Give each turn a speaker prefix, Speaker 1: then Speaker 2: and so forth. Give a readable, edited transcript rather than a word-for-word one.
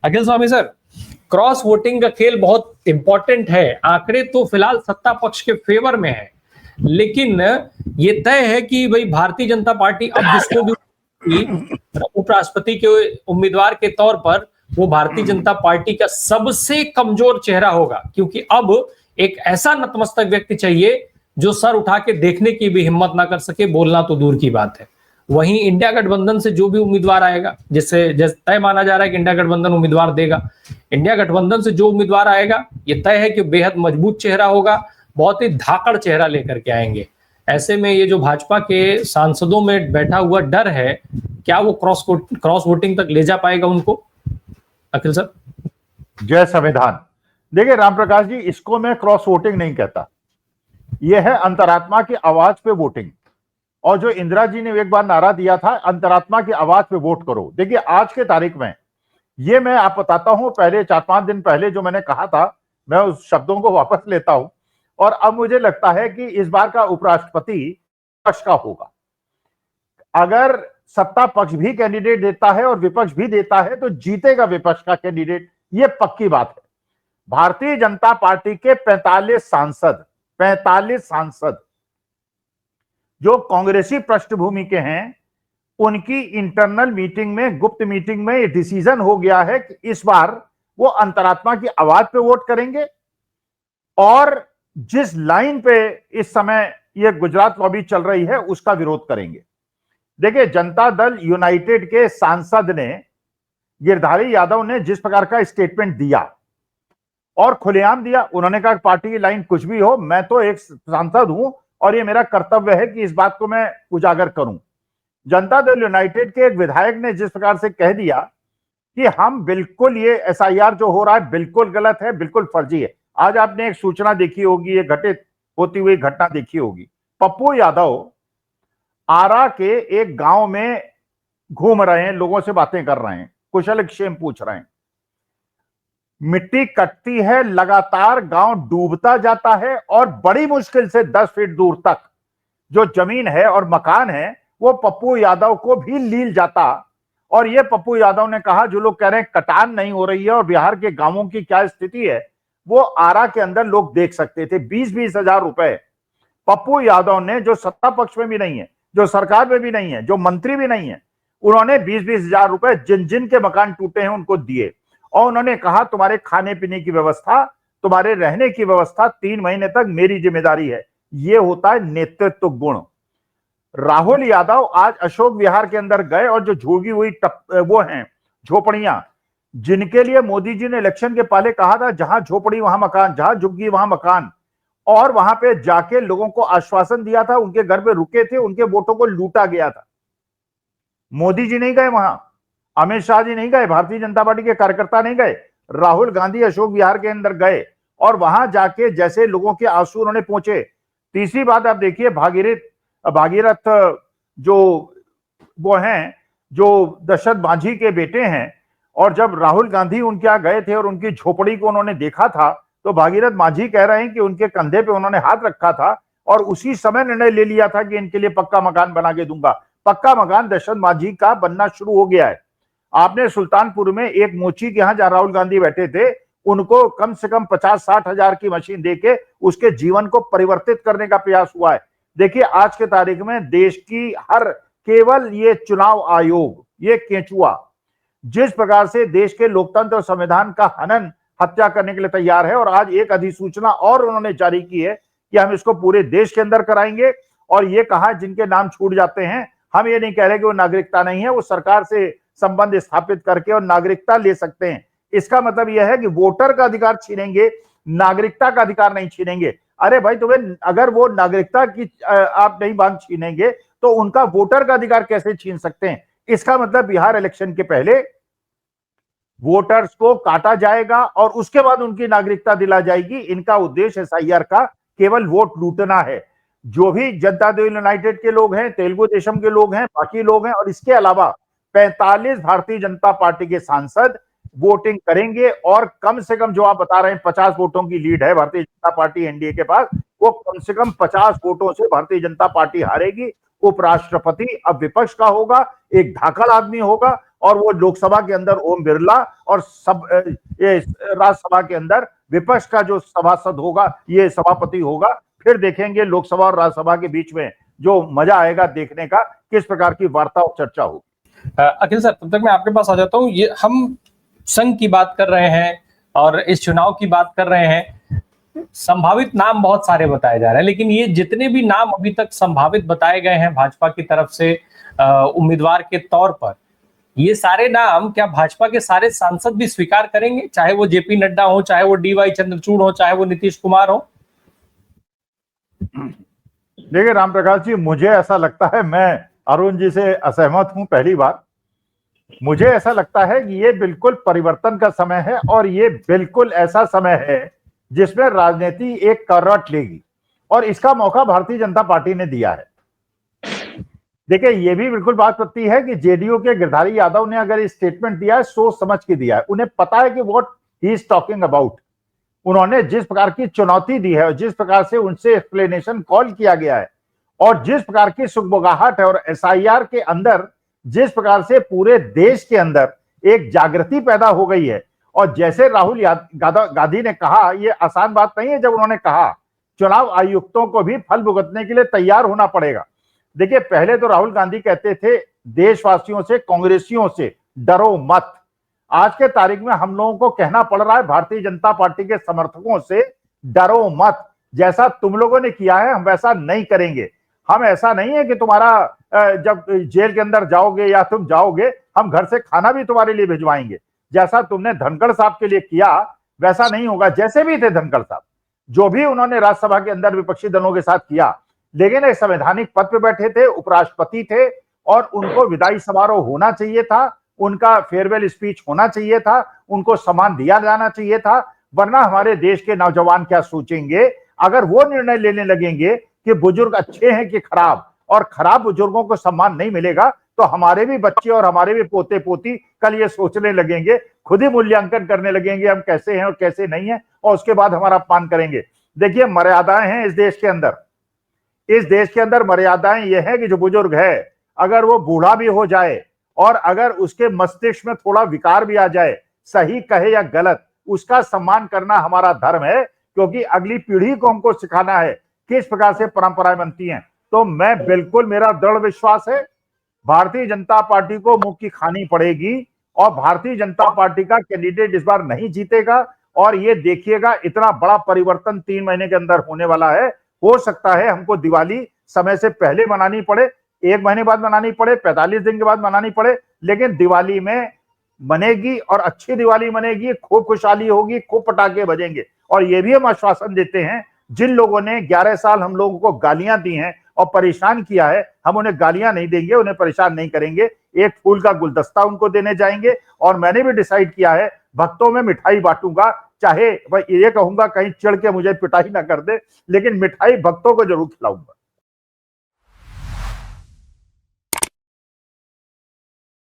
Speaker 1: अखिल स्वामी sir, cross voting का खेल बहुत इंपॉर्टेंट है। आंकड़े तो फिलहाल सत्ता पक्ष के फेवर में है, लेकिन ये तय है कि भाई भारतीय जनता पार्टी अब जिसको भी उपराष्ट्रपति के उम्मीदवार के तौर पर, वो भारतीय जनता पार्टी का सबसे कमजोर चेहरा होगा, क्योंकि अब एक ऐसा नतमस्तक व्यक्ति चाहिए जो सर उठा के देखने की भी हिम्मत ना कर सके, बोलना तो दूर की बात है। वहीं इंडिया गठबंधन से जो भी उम्मीदवार आएगा, जिससे तय माना जा रहा है कि इंडिया गठबंधन उम्मीदवार देगा, इंडिया गठबंधन से जो उम्मीदवार आएगा ये तय है कि बेहद मजबूत चेहरा होगा, बहुत ही धाकड़ चेहरा लेकर के आएंगे। ऐसे में ये जो भाजपा के सांसदों में बैठा हुआ डर है, क्या वो क्रॉस वोटिंग तक ले जा पाएगा उनको? अखिल सर।
Speaker 2: जय संविधान। देखिए राम प्रकाश जी, इसको मैं क्रॉस वोटिंग नहीं कहता, यह है अंतरात्मा की आवाज पे वोटिंग। और जो इंदिरा जी ने एक बार नारा दिया था, अंतरात्मा की आवाज पे वोट करो। देखिए आज के तारीख में ये मैं आप बताता हूं, पहले 4-5 दिन पहले जो मैंने कहा था, मैं उस शब्दों को वापस लेता हूं। और अब मुझे लगता है कि इस बार का उपराष्ट्रपति विपक्ष का होगा। अगर सत्ता पक्ष भी कैंडिडेट देता है और विपक्ष भी देता है तो जीतेगा विपक्ष का कैंडिडेट, ये पक्की बात है। भारतीय जनता पार्टी के 45 सांसद जो कांग्रेसी पृष्ठभूमि के हैं, उनकी इंटरनल मीटिंग में, गुप्त मीटिंग में ये डिसीजन हो गया है कि इस बार वो अंतरात्मा की आवाज पे वोट करेंगे। और जिस लाइन पे इस समय ये गुजरात लॉबी चल रही है उसका विरोध करेंगे। देखिए जनता दल यूनाइटेड के सांसद ने, गिरधारी यादव ने जिस प्रकार का स्टेटमेंट दिया और खुलेआम दिया, उन्होंने कहा पार्टी की लाइन कुछ भी हो, मैं तो एक सांसद हूं और ये मेरा कर्तव्य है कि इस बात को मैं उजागर करूं। जनता दल यूनाइटेड के एक विधायक ने जिस प्रकार से कह दिया कि हम बिल्कुल, ये एसआईआर जो हो रहा है बिल्कुल गलत है, बिल्कुल फर्जी है। आज आपने एक सूचना देखी होगी, ये घटित होती हुई घटना देखी होगी। पप्पू यादव आरा के एक गांव में घूम रहे हैं, लोगों से बातें कर रहे हैं, कुशलक्षेम पूछ रहे हैं। मिट्टी कटती है, लगातार गांव डूबता जाता है और बड़ी मुश्किल से 10 फीट दूर तक जो जमीन है और मकान है वो पप्पू यादव को भी लील जाता। और ये पप्पू यादव ने कहा, जो लोग कह रहे हैं कटान नहीं हो रही है और बिहार के गांवों की क्या स्थिति है, वो आरा के अंदर लोग देख सकते थे। 20-20 हजार रुपए पप्पू यादव ने, जो सत्ता पक्ष में भी नहीं है, जो सरकार में भी नहीं है, जो मंत्री भी नहीं है, उन्होंने 20-20 हजार रुपए जिन जिन के मकान टूटे हैं उनको दिए। और उन्होंने कहा तुम्हारे खाने पीने की व्यवस्था, तुम्हारे रहने की व्यवस्था 3 महीने तक मेरी जिम्मेदारी है। यह होता है नेतृत्व गुण। राहुल यादव आज अशोक विहार के अंदर गए और जो झुगी हुई वो हैं झोपड़ियां, जिनके लिए मोदी जी ने इलेक्शन के पहले कहा था जहां झोपड़ी वहां मकान, जहां झुग्गी वहां मकान, और वहां पे जाके लोगों को आश्वासन दिया था, उनके घर पे रुके थे, उनके वोटों को लूटा गया था। मोदी जी नहीं गए वहां, अमित शाह जी नहीं गए, भारतीय जनता पार्टी के कार्यकर्ता नहीं गए, राहुल गांधी अशोक विहार के अंदर गए और वहां जाके जैसे लोगों के आंसू उन्होंने पहुंचे। तीसरी बात आप देखिए, भागीरथ जो वो हैं, जो दशरथ मांझी के बेटे हैं, और जब राहुल गांधी उनके यहाँ गए थे और उनकी झोपड़ी को उन्होंने देखा था तो भागीरथ मांझी कह रहे हैं कि उनके कंधे पे उन्होंने हाथ रखा था और उसी समय निर्णय ले लिया था कि इनके लिए पक्का मकान बना के दूंगा। पक्का मकान दशरथ मांझी का बनना शुरू हो गया है। आपने सुल्तानपुर में एक मोची के यहाँ जहां राहुल गांधी बैठे थे, उनको कम से कम 50-60 हजार की मशीन देके उसके जीवन को परिवर्तित करने का प्रयास हुआ है। देखिए आज के तारीख में देश की केवल ये चुनाव आयोग, ये केंचुआ जिस प्रकार से देश के लोकतंत्र और संविधान का हनन, हत्या करने के लिए तैयार है, और आज एक अधिसूचना और उन्होंने जारी की है कि हम इसको पूरे देश के अंदर कराएंगे। और ये कहा जिनके नाम छूट जाते हैं, हम ये नहीं कह रहे कि वो नागरिकता नहीं है, वो सरकार से संबंध स्थापित करके और नागरिकता ले सकते हैं। इसका मतलब यह है कि वोटर का अधिकार छीनेंगे, नागरिकता का अधिकार नहीं छीनेंगे। अरे भाई, तुम्हें अगर वो नागरिकता की आप नहीं मांग छीनेंगे तो उनका वोटर का अधिकार कैसे छीन सकते हैं? इसका मतलब बिहार इलेक्शन के पहले वोटर्स को काटा जाएगा और उसके बाद उनकी नागरिकता दिला जाएगी। इनका उद्देश्य एसआईआर का केवल वोट लूटना है। जो भी जनता दल यूनाइटेड के लोग हैं, तेलुगु देशम के लोग हैं, बाकी लोग हैं, और इसके अलावा 45 भारतीय जनता पार्टी के सांसद वोटिंग करेंगे और कम से कम, जो आप बता रहे हैं 50 वोटों की लीड है भारतीय जनता पार्टी एनडीए के पास, वो कम से कम 50 वोटों से भारतीय जनता पार्टी हारेगी। उपराष्ट्रपति अब विपक्ष का होगा, एक धाकड़ आदमी होगा और वो लोकसभा के अंदर ओम बिरला और सब ये राज्यसभा के अंदर विपक्ष का जो सभासद होगा, ये सभापति होगा। फिर देखेंगे लोकसभा और राज्यसभा के बीच में जो मजा आएगा देखने का, किस प्रकार की वार्ता और चर्चा होगी।
Speaker 1: अखिल सर, तब तक मैं आपके पास आ जाता हूँ। ये हम संघ की बात कर रहे हैं और इस चुनाव की बात कर रहे हैं, संभावित नाम बहुत सारे बताए जा रहे हैं, लेकिन ये जितने भी नाम अभी तक संभावित बताए गए हैं भाजपा की तरफ से उम्मीदवार के तौर पर, ये सारे नाम क्या भाजपा के सारे सांसद भी स्वीकार करेंगे, चाहे वो जेपी नड्डा हो, चाहे वो डीवाई चंद्रचूड़ हो, चाहे वो नीतीश कुमार हो?
Speaker 2: देखिए रामप्रकाश जी, मुझे ऐसा लगता है, मैं अरुण जी से असहमत हूं। पहली बात, मुझे ऐसा लगता है कि ये बिल्कुल परिवर्तन का समय है और ये बिल्कुल ऐसा समय है जिसमें राजनीति एक करवट लेगी, और इसका मौका भारतीय जनता पार्टी ने दिया है। देखिए, ये भी बिल्कुल बात पत्ती है कि जेडीयू के गिरधारी यादव ने अगर स्टेटमेंट दिया है, सोच समझ के दिया है। उन्हें पता है कि what he is talking about. उन्होंने जिस प्रकार की चुनौती दी है और जिस प्रकार से उनसे एक्सप्लेनेशन कॉल किया गया है और जिस प्रकार की सुगबुगाहट है और एसआईआर के अंदर जिस प्रकार से पूरे देश के अंदर एक जागृति पैदा हो गई है, और जैसे राहुल गांधी ने कहा, ये आसान बात नहीं है जब उन्होंने कहा चुनाव आयुक्तों को भी फल भुगतने के लिए तैयार होना पड़ेगा। देखिए, पहले तो राहुल गांधी कहते थे देशवासियों से, कांग्रेसियों से डरो मत। आज के तारीख में हम लोगों को कहना पड़ रहा है भारतीय जनता पार्टी के समर्थकों से डरो मत, जैसा तुम लोगों ने किया है हम वैसा नहीं करेंगे। हम ऐसा नहीं है कि तुम्हारा जब जेल के अंदर जाओगे या तुम जाओगे, हम घर से खाना भी तुम्हारे लिए भिजवाएंगे। जैसा तुमने धनखड़ साहब के लिए किया वैसा नहीं होगा। जैसे भी थे धनखड़ साहब, जो भी उन्होंने राज्यसभा के अंदर विपक्षी दलों के साथ किया, लेकिन एक संवैधानिक पद पे बैठे थे, उपराष्ट्रपति थे, और उनको विदाई समारोह होना चाहिए था, उनका फेयरवेल स्पीच होना चाहिए था, उनको सम्मान दिया जाना चाहिए था। वरना हमारे देश के नौजवान क्या सोचेंगे अगर वो निर्णय लेने लगेंगे कि बुजुर्ग अच्छे हैं कि खराब, और खराब बुजुर्गों को सम्मान नहीं मिलेगा, तो हमारे भी बच्चे और हमारे भी पोते पोती कल ये सोचने लगेंगे, खुद ही मूल्यांकन करने लगेंगे हम कैसे हैं और कैसे नहीं है, और उसके बाद हमारा अपमान करेंगे। देखिए, मर्यादाएं हैं इस देश के अंदर। इस देश के अंदर मर्यादाएं ये है कि जो बुजुर्ग है, अगर वो बूढ़ा भी हो जाए और अगर उसके मस्तिष्क में थोड़ा विकार भी आ जाए, सही कहे या गलत, उसका सम्मान करना हमारा धर्म है, क्योंकि अगली पीढ़ी को हमको सिखाना है किस प्रकार से परंपराएं बनती हैं। तो मैं बिल्कुल, मेरा दृढ़ विश्वास है भारतीय जनता पार्टी को मुंह की खानी पड़ेगी और भारतीय जनता पार्टी का कैंडिडेट इस बार नहीं जीतेगा। और ये देखिएगा, इतना बड़ा परिवर्तन 3 महीने के अंदर होने वाला है। हो सकता है हमको दिवाली समय से पहले मनानी पड़े, 1 महीने बाद मनानी पड़े, 45 दिन के बाद मनानी पड़े, लेकिन दिवाली में मनेगी और अच्छी दिवाली मनेगी, खूब खुशहाली होगी, खूब पटाखे बजेंगे। और ये भी हम आश्वासन देते हैं, जिन लोगों ने 11 साल हम लोगों को गालियां दी हैं और परेशान किया है, हम उन्हें गालियां नहीं देंगे, उन्हें परेशान नहीं करेंगे। एक फूल का गुलदस्ता उनको देने जाएंगे, और मैंने भी डिसाइड किया है भक्तों में मिठाई बांटूंगा। चाहे ये कहूंगा कहीं चिढ़ के मुझे पिटाई ना कर दे, लेकिन मिठाई भक्तों को जरूर खिलाऊंगा।